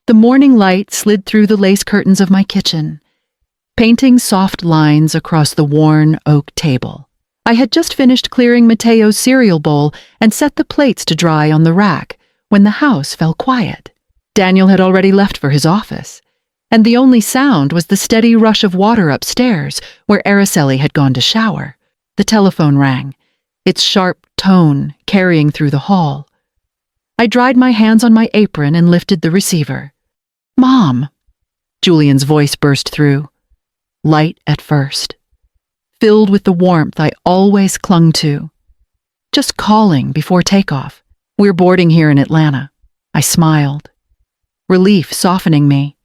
The morning light slid through the lace curtains of my kitchen, painting soft lines across the worn oak table. I had just finished clearing Mateo's cereal bowl and set the plates to dry on the rack when the house fell quiet. Daniel had already left for his office, and the only sound was the steady rush of water upstairs where Araceli had gone to shower. The telephone rang, its sharp tone carrying through the hall. I dried my hands on my apron and lifted the receiver. "Mom," Julian's voice burst through, light at first, filled with the warmth I always clung to. "Just calling before takeoff. We're boarding here in Atlanta." I smiled, relief softening me.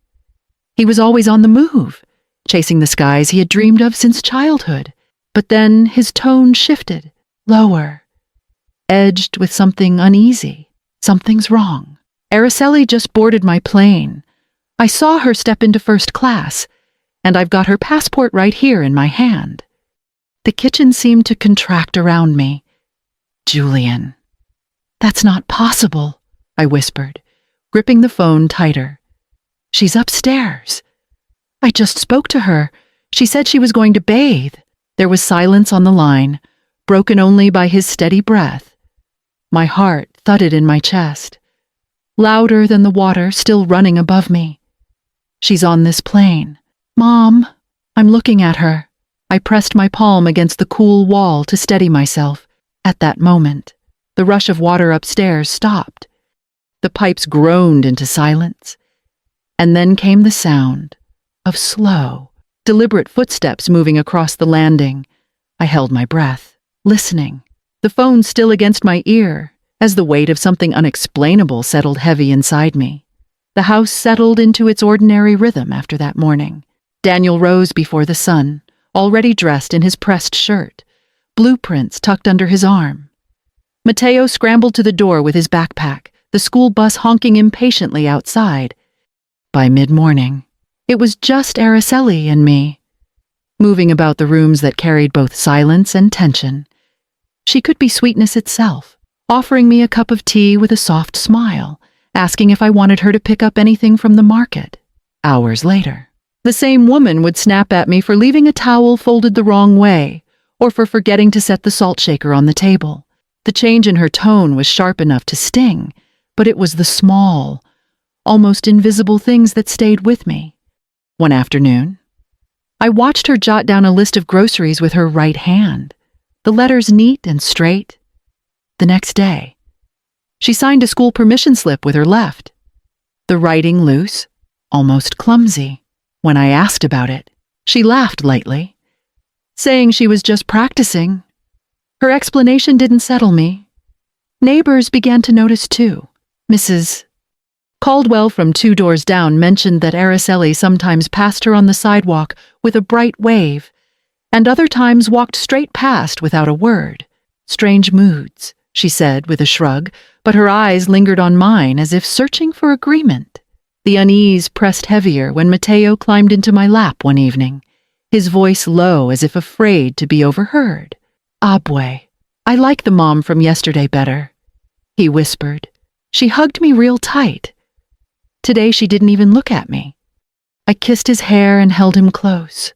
He was always on the move, chasing the skies he had dreamed of since childhood. But then his tone shifted, lower, edged with something uneasy. "Something's wrong. Araceli just boarded my plane. I saw her step into first class, and I've got her passport right here in my hand." The kitchen seemed to contract around me. "Julian." "That's not possible," I whispered, gripping the phone tighter. "She's upstairs. I just spoke to her. She said she was going to bathe." There was silence on the line, broken only by his steady breath. My heart thudded in my chest, louder than the water still running above me. "She's on this plane." "Mom." I'm looking at her. I pressed my palm against the cool wall to steady myself. At that moment, the rush of water upstairs stopped. The pipes groaned into silence. And then came the sound of slow, deliberate footsteps moving across the landing. I held my breath, listening, the phone still against my ear, as the weight of something unexplainable settled heavy inside me. The house settled into its ordinary rhythm after that morning. Daniel rose before the sun, already dressed in his pressed shirt, blueprints tucked under his arm. Mateo scrambled to the door with his backpack, the school bus honking impatiently outside. By mid-morning, it was just Araceli and me, moving about the rooms that carried both silence and tension. She could be sweetness itself, offering me a cup of tea with a soft smile, asking if I wanted her to pick up anything from the market. Hours later, the same woman would snap at me for leaving a towel folded the wrong way, or for forgetting to set the salt shaker on the table. The change in her tone was sharp enough to sting, but it was the small, almost invisible things that stayed with me. One afternoon, I watched her jot down a list of groceries with her right hand, the letters neat and straight. The next day, she signed a school permission slip with her left, the writing loose, almost clumsy. When I asked about it, she laughed lightly, saying she was just practicing. Her explanation didn't settle me. Neighbors began to notice too. Mrs. Caldwell from 2 doors down mentioned that Araceli sometimes passed her on the sidewalk with a bright wave, and other times walked straight past without a word. "Strange moods," she said with a shrug, but her eyes lingered on mine as if searching for agreement. The unease pressed heavier when Mateo climbed into my lap one evening, his voice low as if afraid to be overheard. "Abwe, I like the mom from yesterday better," he whispered. She hugged me real tight. Today she didn't even look at me. I kissed his hair and held him close,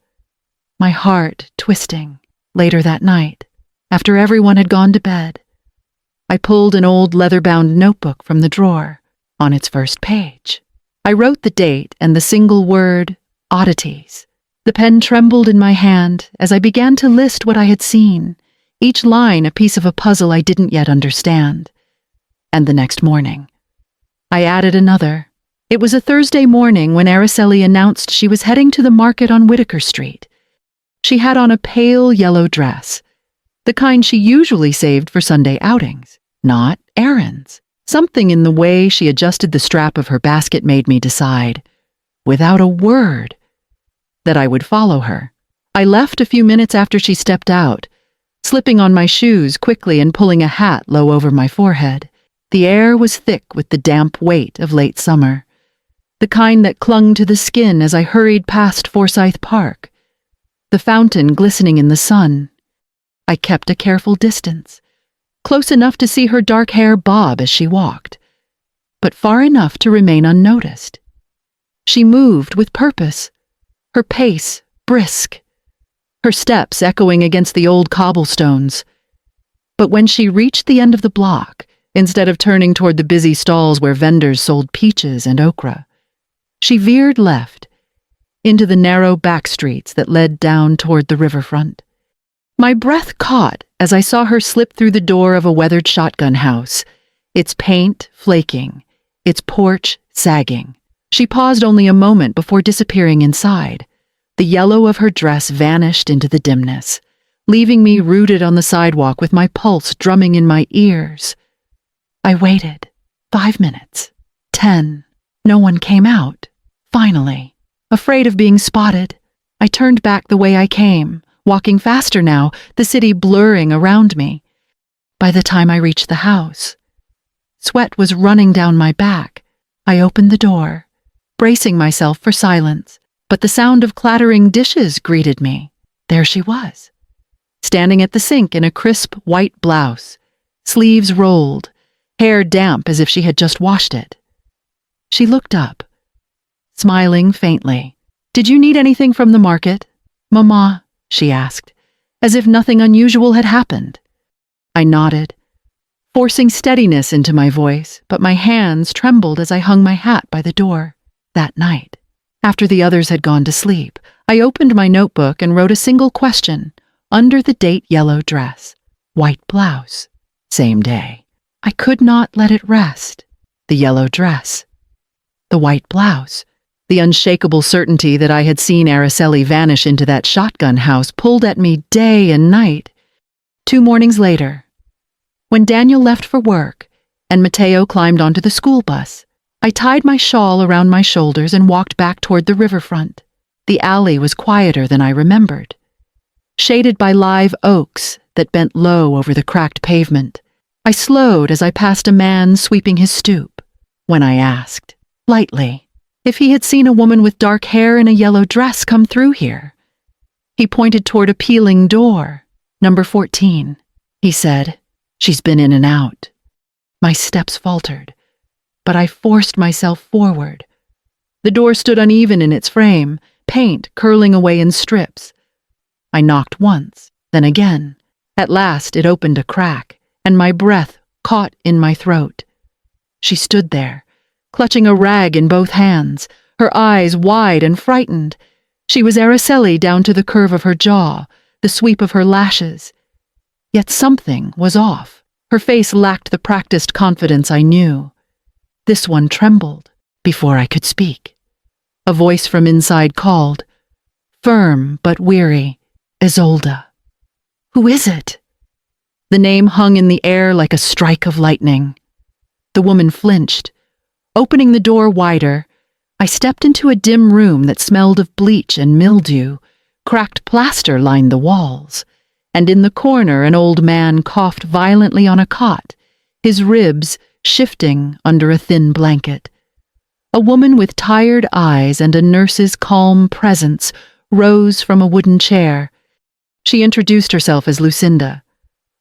my heart twisting. Later that night, after everyone had gone to bed, I pulled an old leather-bound notebook from the drawer. On its first page, I wrote the date and the single word, oddities. The pen trembled in my hand as I began to list what I had seen, each line a piece of a puzzle I didn't yet understand. And the next morning, I added another. It was a Thursday morning when Araceli announced she was heading to the market on Whitaker Street. She had on a pale yellow dress, the kind she usually saved for Sunday outings, not errands. Something in the way she adjusted the strap of her basket made me decide, without a word, that I would follow her. I left a few minutes after she stepped out, slipping on my shoes quickly and pulling a hat low over my forehead. The air was thick with the damp weight of late summer, the kind that clung to the skin as I hurried past Forsyth Park, the fountain glistening in the sun. I kept a careful distance, close enough to see her dark hair bob as she walked, but far enough to remain unnoticed. She moved with purpose, her pace brisk, her steps echoing against the old cobblestones. But when she reached the end of the block, instead of turning toward the busy stalls where vendors sold peaches and okra, she veered left, into the narrow back streets that led down toward the riverfront. My breath caught as I saw her slip through the door of a weathered shotgun house, its paint flaking, its porch sagging. She paused only a moment before disappearing inside. The yellow of her dress vanished into the dimness, leaving me rooted on the sidewalk with my pulse drumming in my ears. I waited. 5 minutes. 10. No one came out. Finally, afraid of being spotted, I turned back the way I came, walking faster now, the city blurring around me. By the time I reached the house, sweat was running down my back. I opened the door, bracing myself for silence, but the sound of clattering dishes greeted me. There she was, standing at the sink in a crisp white blouse, sleeves rolled, hair damp as if she had just washed it. She looked up, smiling faintly. "Did you need anything from the market, Mama?" she asked, as if nothing unusual had happened. I nodded, forcing steadiness into my voice, but my hands trembled as I hung my hat by the door. That night, after the others had gone to sleep, I opened my notebook and wrote a single question under the date yellow dress. White blouse. Same day. I could not let it rest. The yellow dress. The white blouse. The unshakable certainty that I had seen Araceli vanish into that shotgun house pulled at me day and night. 2 mornings later, when Daniel left for work and Mateo climbed onto the school bus, I tied my shawl around my shoulders and walked back toward the riverfront. The alley was quieter than I remembered, shaded by live oaks that bent low over the cracked pavement. I slowed as I passed a man sweeping his stoop. When I asked, lightly, if he had seen a woman with dark hair in a yellow dress come through here, he pointed toward a peeling door. "Number 14, he said. "She's been in and out." My steps faltered, but I forced myself forward. The door stood uneven in its frame, paint curling away in strips. I knocked once, then again. At last it opened a crack, and my breath caught in my throat. She stood there, clutching a rag in both hands, her eyes wide and frightened. She was Araceli down to the curve of her jaw, the sweep of her lashes. Yet something was off. Her face lacked the practiced confidence I knew. This one trembled before I could speak. A voice from inside called, firm but weary, "Isolda." "Who is it?" The name hung in the air like a strike of lightning. The woman flinched. Opening the door wider, I stepped into a dim room that smelled of bleach and mildew. Cracked plaster lined the walls, and in the corner an old man coughed violently on a cot, his ribs shifting under a thin blanket. A woman with tired eyes and a nurse's calm presence rose from a wooden chair. She introduced herself as Lucinda,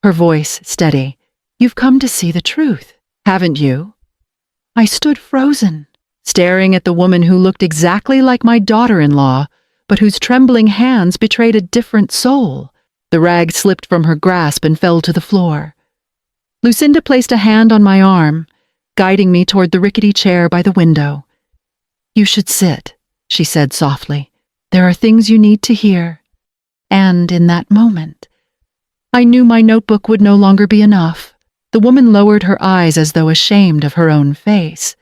her voice steady. "You've come to see the truth, haven't you?" I stood frozen, staring at the woman who looked exactly like my daughter-in-law, but whose trembling hands betrayed a different soul. The rag slipped from her grasp and fell to the floor. Lucinda placed a hand on my arm, guiding me toward the rickety chair by the window. "You should sit," she said softly. "There are things you need to hear." And in that moment, I knew my notebook would no longer be enough. The woman lowered her eyes as though ashamed of her own face.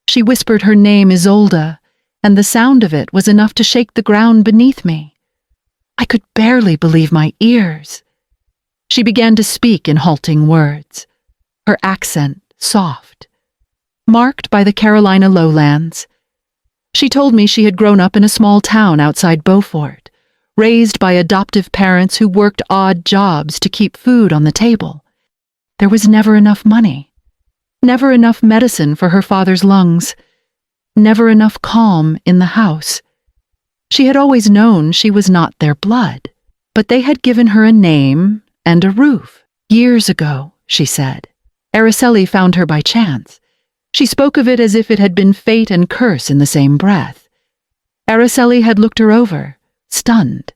She whispered her name, Isolda, and the sound of it was enough to shake the ground beneath me. I could barely believe my ears. She began to speak in halting words, her accent soft, marked by the Carolina lowlands. She told me she had grown up in a small town outside Beaufort, raised by adoptive parents who worked odd jobs to keep food on the table. There was never enough money, never enough medicine for her father's lungs, never enough calm in the house. She had always known she was not their blood, but they had given her a name and a roof. Years ago, she said, Araceli found her by chance. She spoke of it as if it had been fate and curse in the same breath. Araceli had looked her over, stunned,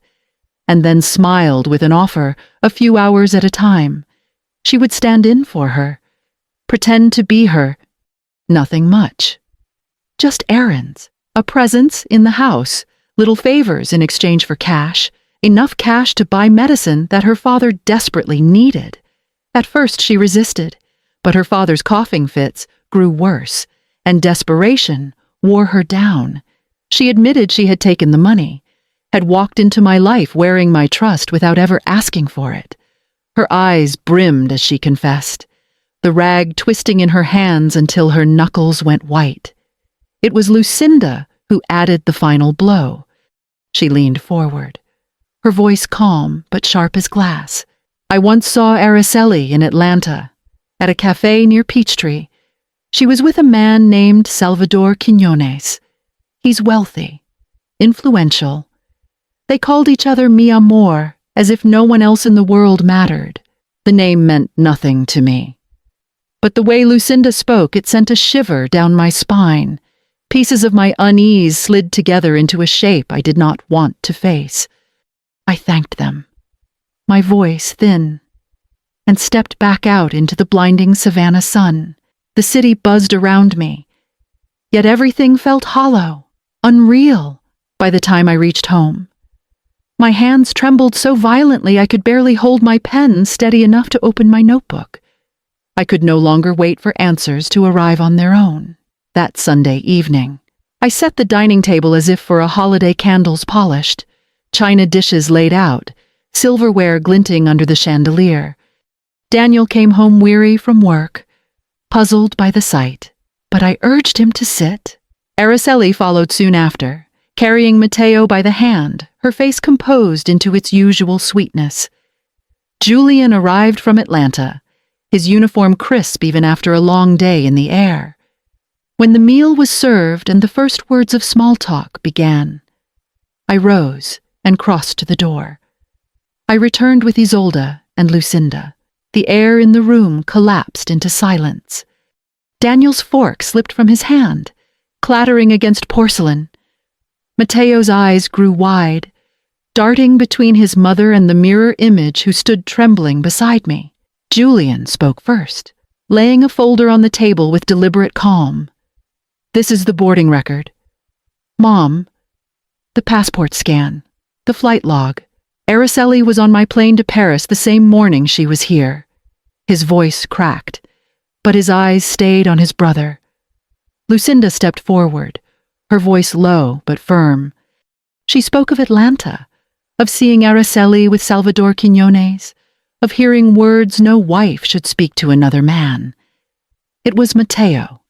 and then smiled with an offer a few hours at a time. She would stand in for her, pretend to be her. Nothing much. Just errands, a presence in the house, little favors in exchange for cash, enough cash to buy medicine that her father desperately needed. At first she resisted, but her father's coughing fits grew worse, and desperation wore her down. She admitted she had taken the money, had walked into my life wearing my trust without ever asking for it. Her eyes brimmed as she confessed, the rag twisting in her hands until her knuckles went white. It was Lucinda who added the final blow. She leaned forward, her voice calm but sharp as glass. I once saw Araceli in Atlanta, at a cafe near Peachtree. She was with a man named Salvador Quiñones. He's wealthy, influential. They called each other mi amor, as if no one else in the world mattered. The name meant nothing to me. But the way Lucinda spoke, it sent a shiver down my spine. Pieces of my unease slid together into a shape I did not want to face. I thanked them, my voice thin, and stepped back out into the blinding Savannah sun. The city buzzed around me, yet everything felt hollow, unreal, by the time I reached home. My hands trembled so violently I could barely hold my pen steady enough to open my notebook. I could no longer wait for answers to arrive on their own. That Sunday evening, I set the dining table as if for a holiday, candles polished, china dishes laid out, silverware glinting under the chandelier. Daniel came home weary from work, puzzled by the sight, but I urged him to sit. Araceli followed soon after, carrying Mateo by the hand, her face composed into its usual sweetness. Julian arrived from Atlanta, his uniform crisp even after a long day in the air. When the meal was served and the first words of small talk began, I rose and crossed to the door. I returned with Isolde and Lucinda. The air in the room collapsed into silence. Daniel's fork slipped from his hand, clattering against porcelain. Mateo's eyes grew wide, darting between his mother and the mirror image who stood trembling beside me. Julian spoke first, laying a folder on the table with deliberate calm. This is the boarding record. Mom, the passport scan, the flight log. Araceli was on my plane to Paris the same morning she was here. His voice cracked, but his eyes stayed on his brother. Lucinda stepped forward, her voice low but firm. She spoke of Atlanta, of seeing Araceli with Salvador Quiñones, of hearing words no wife should speak to another man. It was Mateo,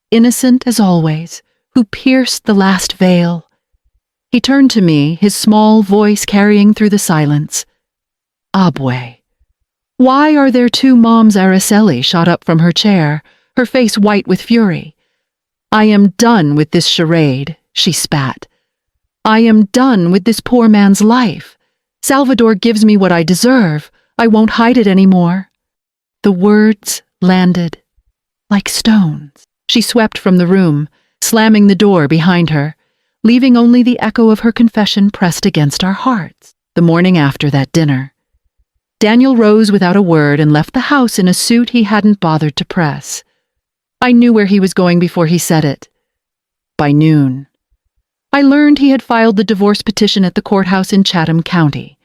innocent as always, who pierced the last veil. He turned to me, his small voice carrying through the silence. Abue. Why are there two moms? Araceli shot up from her chair, her face white with fury. I am done with this charade, she spat. I am done with this poor man's life. Salvador gives me what I deserve. I won't hide it anymore. The words landed like stones. She swept from the room, slamming the door behind her, leaving only the echo of her confession pressed against our hearts. The morning after that dinner, Daniel rose without a word and left the house in a suit he hadn't bothered to press. I knew where he was going before he said it. By noon, I learned he had filed the divorce petition at the courthouse in Chatham County.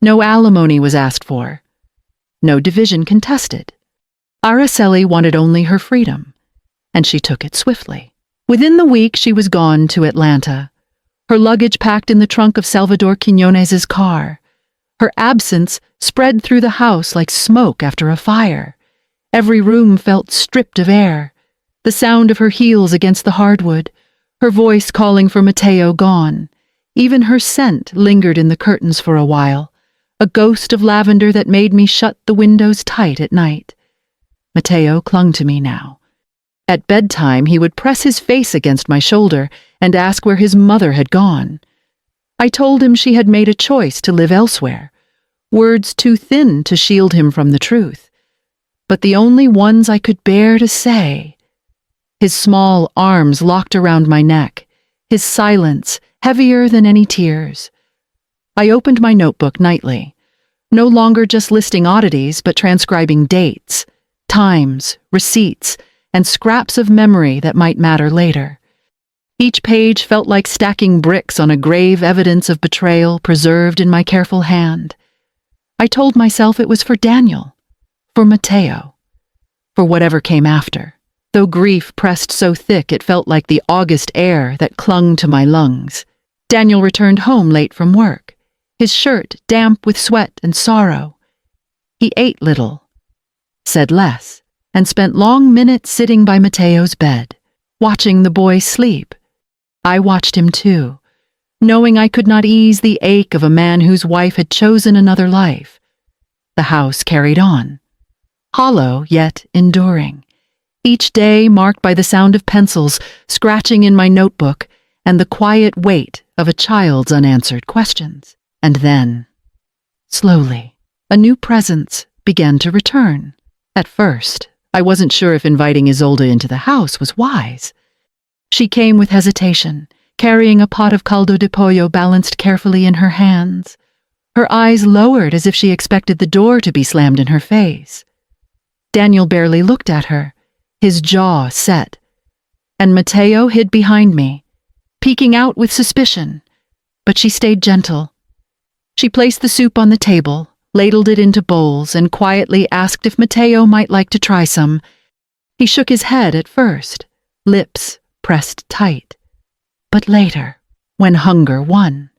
No alimony was asked for. No division contested. Araceli wanted only her freedom, and she took it swiftly. Within the week, she was gone to Atlanta, her luggage packed in the trunk of Salvador Quiñones's car. Her absence spread through the house like smoke after a fire. Every room felt stripped of air, the sound of her heels against the hardwood, her voice calling for Mateo gone. Even her scent lingered in the curtains for a while, a ghost of lavender that made me shut the windows tight at night. Mateo clung to me now. At bedtime, he would press his face against my shoulder and ask where his mother had gone. I told him she had made a choice to live elsewhere, words too thin to shield him from the truth, but the only ones I could bear to say. his small arms locked around my neck, his silence heavier than any tears. I opened my notebook nightly, no longer just listing oddities, but transcribing dates, times, receipts, and scraps of memory that might matter later. Each page felt like stacking bricks on a grave evidence of betrayal preserved in my careful hand. I told myself it was for Daniel, for Matteo, for whatever came after, though grief pressed so thick it felt like the August air that clung to my lungs. Daniel returned home late from work, his shirt damp with sweat and sorrow. He ate little, said less, and spent long minutes sitting by Matteo's bed, watching the boy sleep. I watched him too, knowing I could not ease the ache of a man whose wife had chosen another life. The house carried on, hollow yet enduring, each day marked by the sound of pencils scratching in my notebook and the quiet weight of a child's unanswered questions. And then, slowly, a new presence began to return. At first, I wasn't sure if inviting Isolde into the house was wise. She came with hesitation, carrying a pot of caldo de pollo balanced carefully in her hands. Her eyes lowered as if she expected the door to be slammed in her face. Daniel barely looked at her, his jaw set, and Matteo hid behind me, peeking out with suspicion, but she stayed gentle. She placed the soup on the table, ladled it into bowls, and quietly asked if Matteo might like to try some. He shook his head at first, lips pressed tight. But later, when hunger won,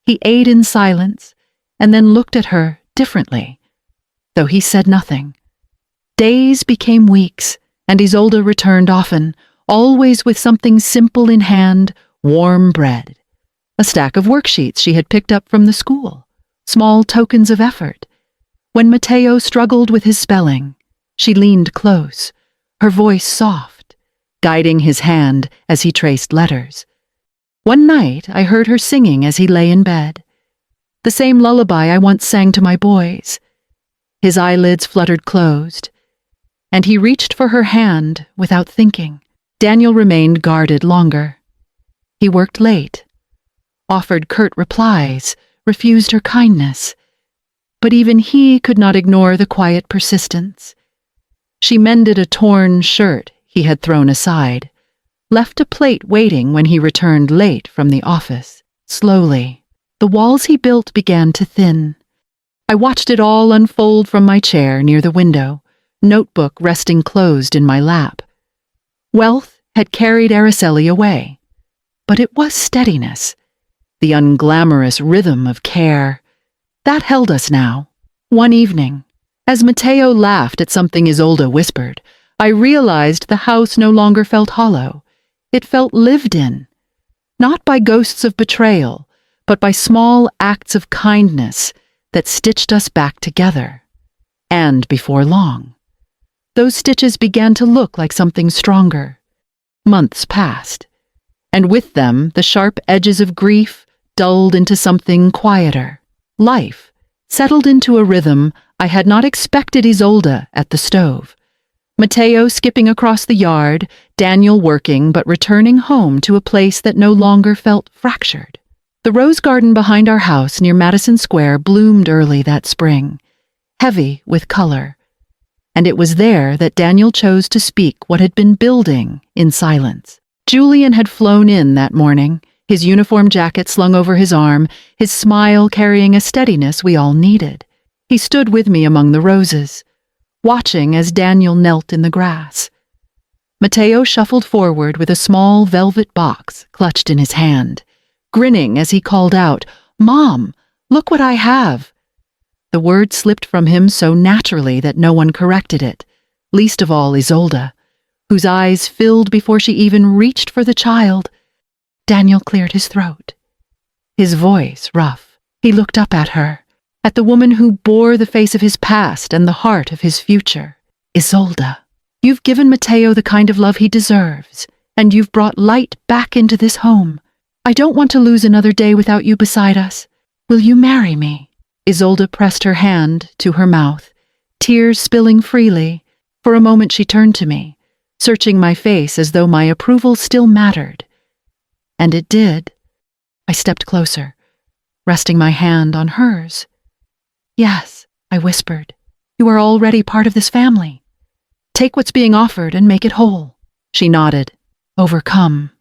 he ate in silence and then looked at her differently, though he said nothing. Days became weeks, and Isolde returned often, always with something simple in hand, warm bread, a stack of worksheets she had picked up from the school, small tokens of effort. When Matteo struggled with his spelling, she leaned close, her voice soft, guiding his hand as he traced letters. One night I heard her singing as he lay in bed, the same lullaby I once sang to my boys. His eyelids fluttered closed, and he reached for her hand without thinking. Daniel remained guarded longer. He worked late, offered curt replies, refused her kindness, but even he could not ignore the quiet persistence. She mended a torn shirt he had thrown aside, left a plate waiting when he returned late from the office. Slowly, the walls he built began to thin. I watched it all unfold from my chair near the window, notebook resting closed in my lap. Wealth had carried Araceli away, but it was steadiness, the unglamorous rhythm of care. That held us now. One evening, as Matteo laughed at something Isolde whispered, I realized the house no longer felt hollow. It felt lived in, not by ghosts of betrayal, but by small acts of kindness that stitched us back together. And before long, those stitches began to look like something stronger. Months passed, and with them the sharp edges of grief dulled into something quieter. Life settled into a rhythm I had not expected. Isolde at the stove, Matteo skipping across the yard, Daniel working but returning home to a place that no longer felt fractured. The rose garden behind our house near Madison Square bloomed early that spring, heavy with color, and it was there that Daniel chose to speak what had been building in silence. Julian had flown in that morning, his uniform jacket slung over his arm, his smile carrying a steadiness we all needed. He stood with me among the roses, watching as Daniel knelt in the grass. Matteo shuffled forward with a small velvet box clutched in his hand, grinning as he called out, "Mom, look what I have." The word slipped from him so naturally that no one corrected it, least of all Isolde, whose eyes filled before she even reached for the child. Daniel cleared his throat, his voice rough. He looked up at her, at the woman who bore the face of his past and the heart of his future. "Isolde, you've given Matteo the kind of love he deserves, and you've brought light back into this home. I don't want to lose another day without you beside us. Will you marry me?" Isolde pressed her hand to her mouth, tears spilling freely. For a moment she turned to me, searching my face as though my approval still mattered. And it did. I stepped closer, resting my hand on hers. "Yes," I whispered, "you are already part of this family. Take what's being offered and make it whole." She nodded, overcome,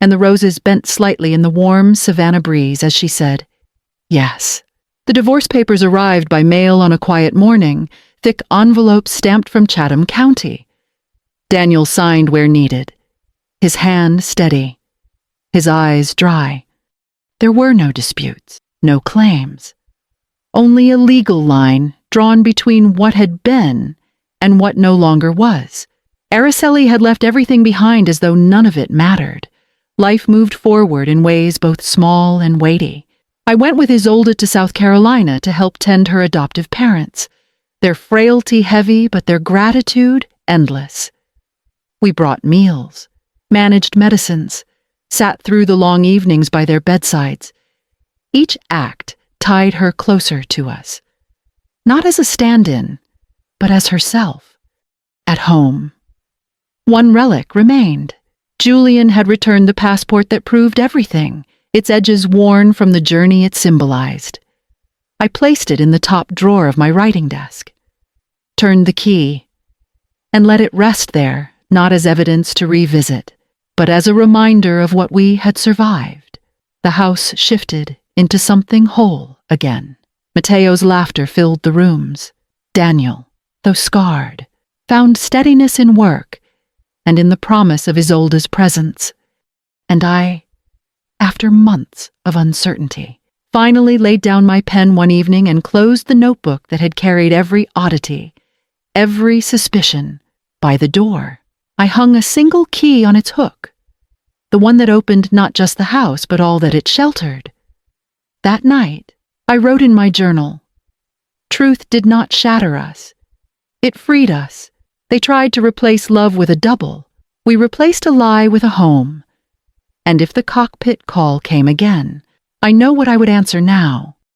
and the roses bent slightly in the warm Savannah breeze as she said, "Yes." The divorce papers arrived by mail on a quiet morning, thick envelopes stamped from Chatham County. Daniel signed where needed, his hand steady, his eyes dry. There were no disputes, no claims. Only a legal line drawn between what had been and what no longer was. Araceli had left everything behind as though none of it mattered. Life moved forward in ways both small and weighty. I went with Isolde to South Carolina to help tend her adoptive parents, their frailty heavy but their gratitude endless. We brought meals, managed medicines, sat through the long evenings by their bedsides. Each act tied her closer to us, not as a stand-in, but as herself, at home. One relic remained. Julian had returned the passport that proved everything, its edges worn from the journey it symbolized. I placed it in the top drawer of my writing desk, turned the key, and let it rest there, not as evidence to revisit, but as a reminder of what we had survived. The house shifted into something whole again. Mateo's laughter filled the rooms. Daniel, though scarred, found steadiness in work and in the promise of Isolde's presence. And I, after months of uncertainty, finally laid down my pen one evening and closed the notebook that had carried every oddity, every suspicion, by the door. I hung a single key on its hook, the one that opened not just the house but all that it sheltered. That night, I wrote in my journal, "Truth did not shatter us. It freed us. They tried to replace love with a double. We replaced a lie with a home. And if the cockpit call came again, I know what I would answer now.